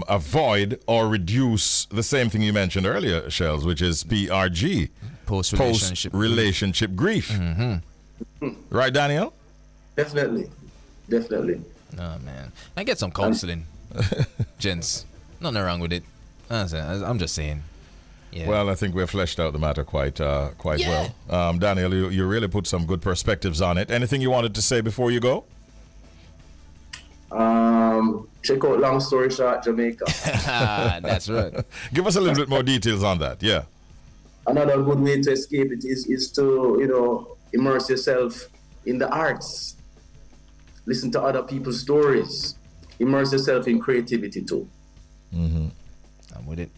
avoid or reduce the same thing you mentioned earlier, Shelz, which is PRG, post-relationship grief. Right, Daniel? Definitely. Oh man, I get some counseling, gents. Nothing wrong with it. I'm just saying. Yeah. Well, I think we've fleshed out the matter quite well. Daniel, you really put some good perspectives on it. Anything you wanted to say before you go? Check out Long Story Short, Jamaica. That's right. Give us a little bit more details on that. Yeah. Another good way to escape it is to, immerse yourself in the arts. Listen to other people's stories. Immerse yourself in creativity too. I'm with it.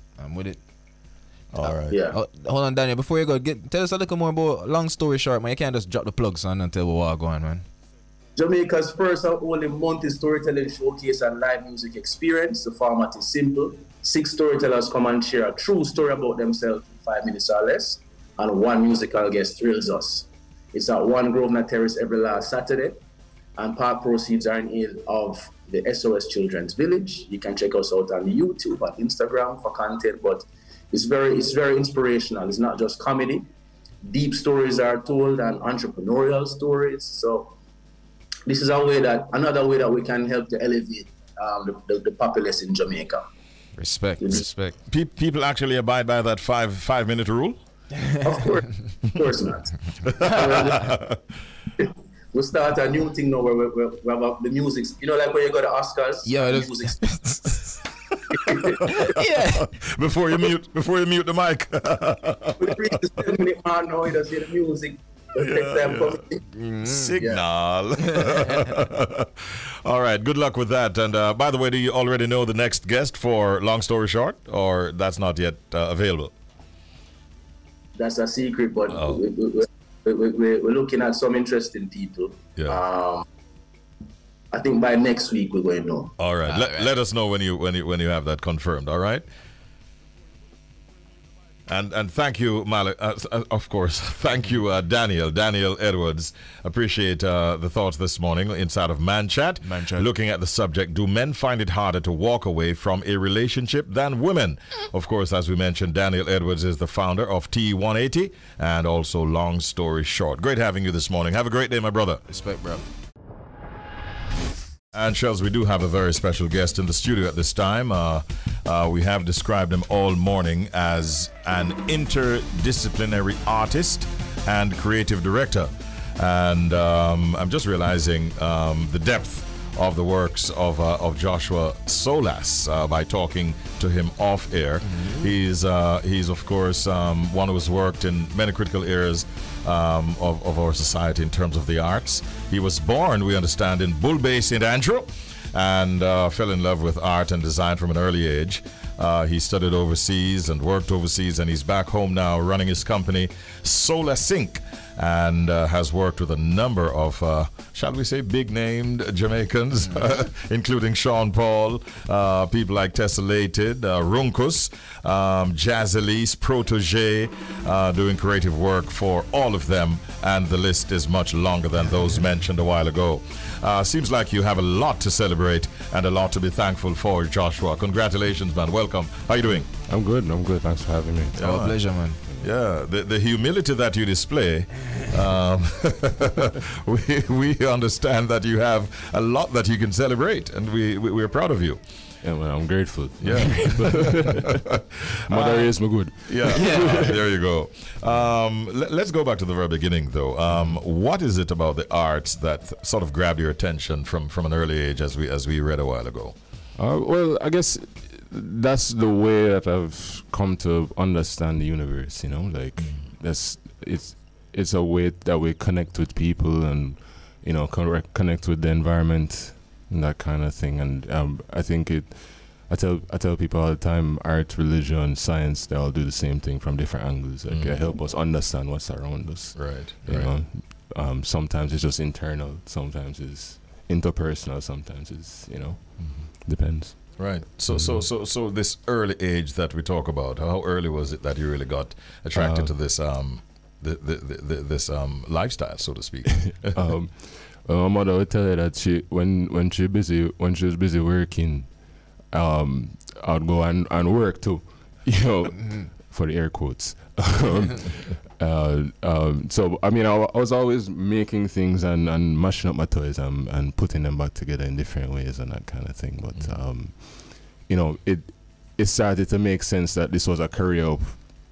All right. Yeah. Hold on, Daniel. Before you go, tell us a little more about Long Story Short, man. You can't just drop the plugs on until we walk on, man. Jamaica's first and only monthly storytelling showcase and live music experience. The format is simple. 6 storytellers come and share a true story about themselves in 5 minutes or less, and 1 musical guest thrills us. It's at 1 Grosvenor Terrace every last Saturday, and part proceeds are in aid of the SOS Children's Village. You can check us out on YouTube and Instagram for content, but it's very inspirational. It's not just comedy. Deep stories are told and entrepreneurial stories. So this is another way that we can help to elevate the populace in Jamaica. Respect. People actually abide by that 5-minute rule? Of course not. We start a new thing now where we have the music. Like where you go to Oscars. Yeah, music. Yeah. Before you mute the mic. We reach the 7-minute mark now. You just hear the music. Signal. All right, good luck with that. And by the way, do you already know the next guest for Long Story Short, or that's not yet available? That's a secret, but we're looking at some interesting people. Yeah. I think by next week we're going to know. All right. Let us know when you have that confirmed. All right. And thank you, Malik. Of course, thank you, Daniel Edwards. Appreciate the thoughts this morning inside of Man Chat. Looking at the subject, do men find it harder to walk away from a relationship than women? Of course, as we mentioned, Daniel Edwards is the founder of T180 and also Long Story Short. Great having you this morning. Have a great day, my brother. Respect, bro. And Shelz, we do have a very special guest in the studio at this time. We have described him all morning as an interdisciplinary artist and creative director. And I'm just realizing the depth of the works of Joshua Solas by talking to him off air. Mm-hmm. He's of course one who's worked in many critical areas of our society in terms of the arts. He was born, we understand, in Bull Bay, St. Andrew, and fell in love with art and design from an early age. He studied overseas and worked overseas, and he's back home now running his company, Solas Inc., and has worked with a number of, shall we say, big-named Jamaicans, including Sean Paul, people like Tessellated, Runkus, Jazz Elise, Protege, doing creative work for all of them, and the list is much longer than those mentioned a while ago. Seems like you have a lot to celebrate and a lot to be thankful for, Joshua. Congratulations, man. Welcome. How you doing? I'm good. Thanks for having me. It's our pleasure, man. Yeah, the humility that you display, we understand that you have a lot that you can celebrate, and we're proud of you. Yeah, man, I'm grateful. Yeah. Mother raised me good. Yeah, there you go. Let's go back to the very beginning, though. What is it about the arts that sort of grabbed your attention from an early age, as we read a while ago? Well, I guess that's the way that I've come to understand the universe, you know, like it's a way that we connect with people and, you know, connect with the environment and that kind of thing. And I think I tell people all the time, art, religion, science, they all do the same thing from different angles. Like they help us understand what's around us. Right. You know, sometimes it's just internal, sometimes it's interpersonal, sometimes it's, you know, depends. Right. So this early age that we talk about, how early was it that you really got attracted to this this lifestyle, so to speak? Well, my mother would tell her that when she was busy working, I'd go and work too, you know, for the air quotes. So I mean, I was always making things and mashing up my toys and putting them back together in different ways and that kind of thing. But you know, it started to make sense that this was a career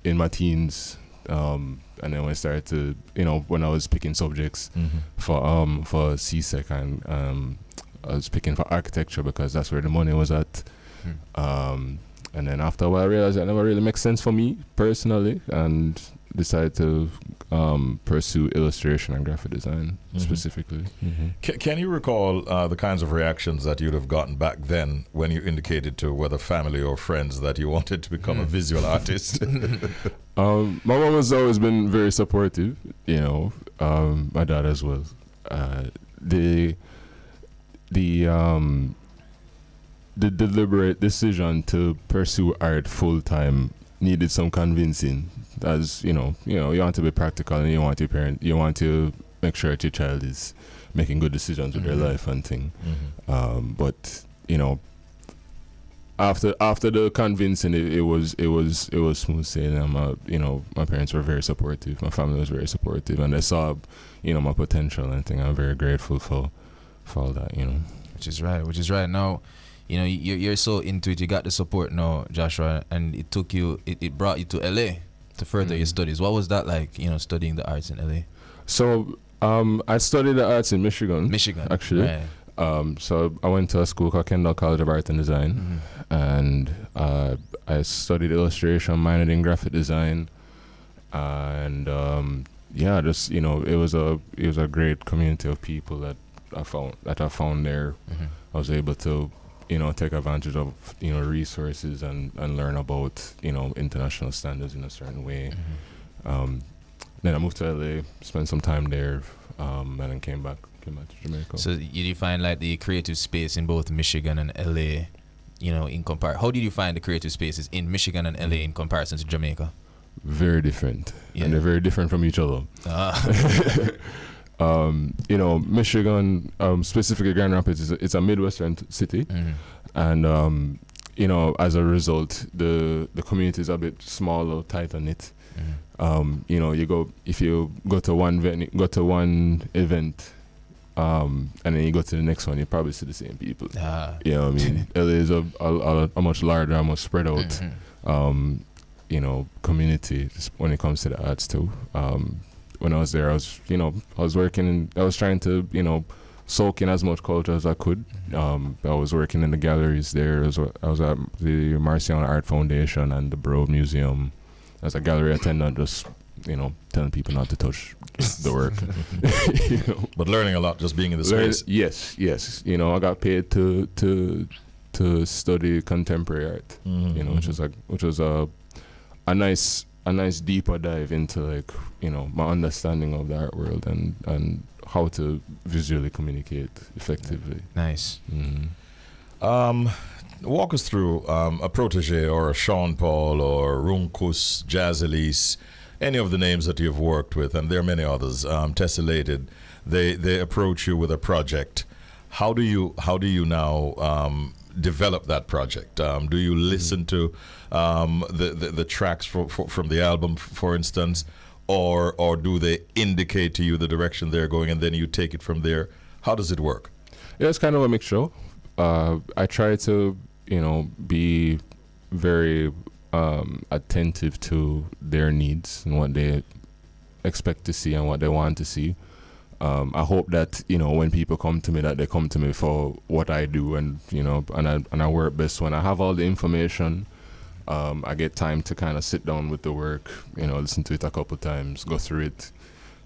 in my teens. And then when I started to, you know, when I was picking subjects for CSEC, and I was picking for architecture because that's where the money was at. And then after a while I realized that never really makes sense for me personally, and decided to pursue illustration and graphic design specifically. Can you recall the kinds of reactions that you'd have gotten back then when you indicated to whether family or friends that you wanted to become a visual artist? My mom has always been very supportive, you know, my dad as well. The deliberate decision to pursue art full time needed some convincing. As you know, you want to be practical, and you want to make sure that your child is making good decisions with their life and thing. But you know, after the convincing, it was smooth sailing. You know, my parents were very supportive. My family was very supportive, and they saw, you know, my potential and thing. I'm very grateful for all that. You know, which is right. Now, you know, you're so into it. You got the support now, Joshua, and it brought you to LA to further your studies. What was that like, you know, studying the arts in LA? So I studied the arts in Michigan actually. Right. So I went to a school called Kendall College of Art and Design, and I studied illustration, minored in graphic design, and just, you know, it was a great community of people that I found there. I was able to, you know, take advantage of, you know, resources and learn about, you know, international standards in a certain way. then I moved to LA, spent some time there, and then came back to Jamaica. So you find like the creative space in both Michigan and LA, you know, in how did you find the creative spaces in Michigan and LA in comparison to Jamaica? Very different, and they're very different from each other. You know, Michigan, specifically Grand Rapids, it's a Midwestern city, and you know, as a result, the community is a bit smaller, tighter knit. You know, if you go to one event, and then you go to the next one, you probably see the same people. You know what I mean? LA is a much larger, much spread out, you know, community when it comes to the arts too. When I was there, I was working, I was trying to, you know, soak in as much culture as I could. I was working in the galleries there. I was at the Marciano Art Foundation and the Borough Museum as a gallery attendant, just, you know, telling people not to touch the work. You know? But learning a lot just being in the space. Yes. You know, I got paid to study contemporary art. You know, which was a nice deeper dive into, like, you know, my understanding of the art world and how to visually communicate effectively. Nice. Walk us through a protege or a Sean Paul or Runkus, Jazz Elise, any of the names that you've worked with, and there are many others, tessellated. They approach you with a project. How do you now develop that project? Do you listen to the tracks from the album, for instance, or do they indicate to you the direction they're going and then you take it from there? How does it work? Yeah, it's kind of a mixture. I try to, you know, be very attentive to their needs and what they expect to see and what they want to see. I hope that, you know, when people come to me, that they come to me for what I do, and, you know, and I work best when I have all the information. I get time to kind of sit down with the work, you know, listen to it a couple times, go through it,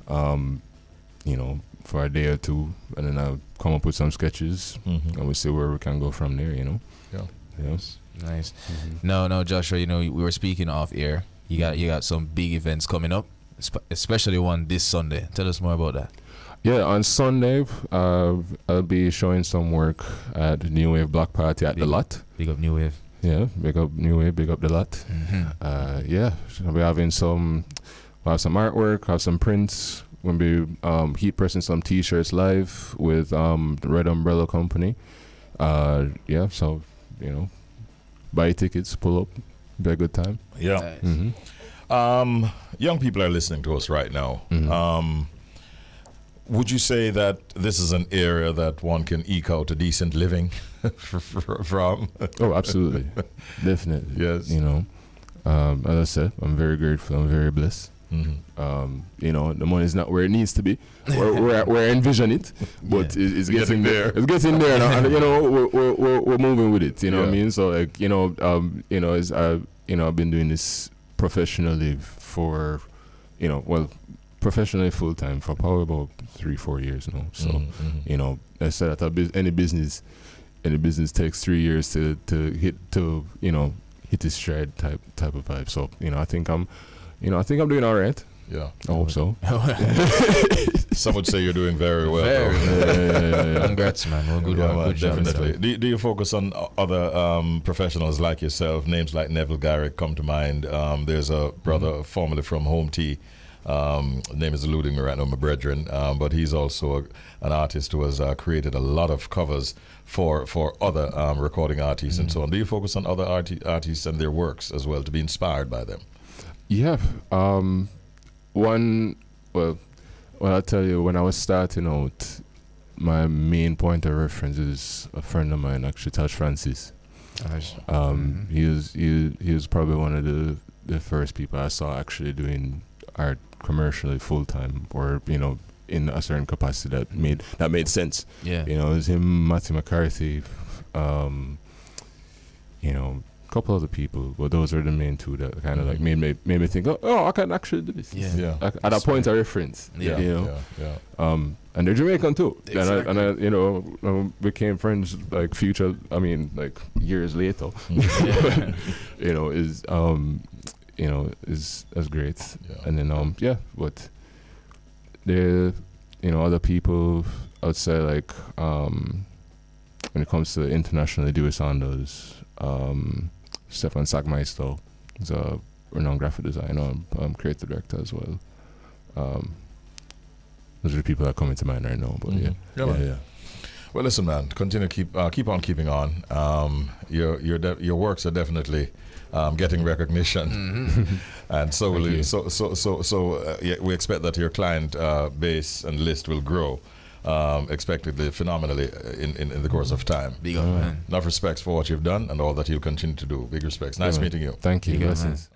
you know, for a day or two, and then I'll come up with some sketches, and we see where we can go from there, you know. Yeah. Yes. Nice. No, Joshua, you know, we were speaking off air. You got some big events coming up, especially one this Sunday. Tell us more about that. Yeah, on Sunday, I'll be showing some work at the New Wave Block Party at the Lot. Big up New Wave. Yeah, big up New Wave, big up the Lot. Yeah, we'll be having some artwork, have some prints. We'll be heat pressing some T-shirts live with the Red Umbrella Company. Yeah, so, you know, buy tickets, pull up, be a good time. Yeah. Nice. Young people are listening to us right now. Would you say that this is an area that one can eke out a decent living from? Oh, absolutely. Definitely. Yes. You know, as I said, I'm very grateful. I'm very blessed. You know, the money is not where it needs to be, where I envision it, but it's getting there. It's getting there now, and, you know, we're moving with it. You know what I mean? So, like, you know, I've been doing this professionally for, you know, well, professionally full time for probably about 3-4 years now. So, you know, I said that any business takes 3 years to hit its stride type of vibe. So, you know, I think I'm doing all right. Yeah, I hope so. Some would say you're doing very well. Yeah. Congrats, man. Well, good work. Good job. Definitely. Do you focus on other professionals like yourself? Names like Neville Garrick come to mind. There's a brother formerly from Home Tea. Name is eluding me right now, my brethren. But he's also an artist who has created a lot of covers for other recording artists and so on. Do you focus on other artists and their works as well to be inspired by them? Yeah. I'll tell you, when I was starting out, my main point of reference is a friend of mine, actually, Taj Francis. He was probably one of the first people I saw actually doing art commercially full time, or, you know, in a certain capacity that made sense. Yeah. You know, it was him, Matthew McCarthy, you know, a couple other people, but those are the main two that kind of like made me think, oh, I can actually do this. Yeah. At that point of reference. Yeah. You know? Yeah. And they're Jamaican too. Exactly. And I you know, became friends like years later. You know, is great. Yeah. And then but there, other people outside, like when it comes to internationally do sounders, Stefan Sagmeister is a renowned graphic designer, creative director as well. Those are the people that come into mind right now. But yeah. Well, listen, man. Continue, keep on keeping on. Your works are definitely getting recognition, and so will you. So we expect that your client base and list will grow, expectedly, phenomenally in the course of time. Big up, man. Enough respects for what you've done and all that you continue to do. Big respects. Nice meeting you. Thank you. Blessings.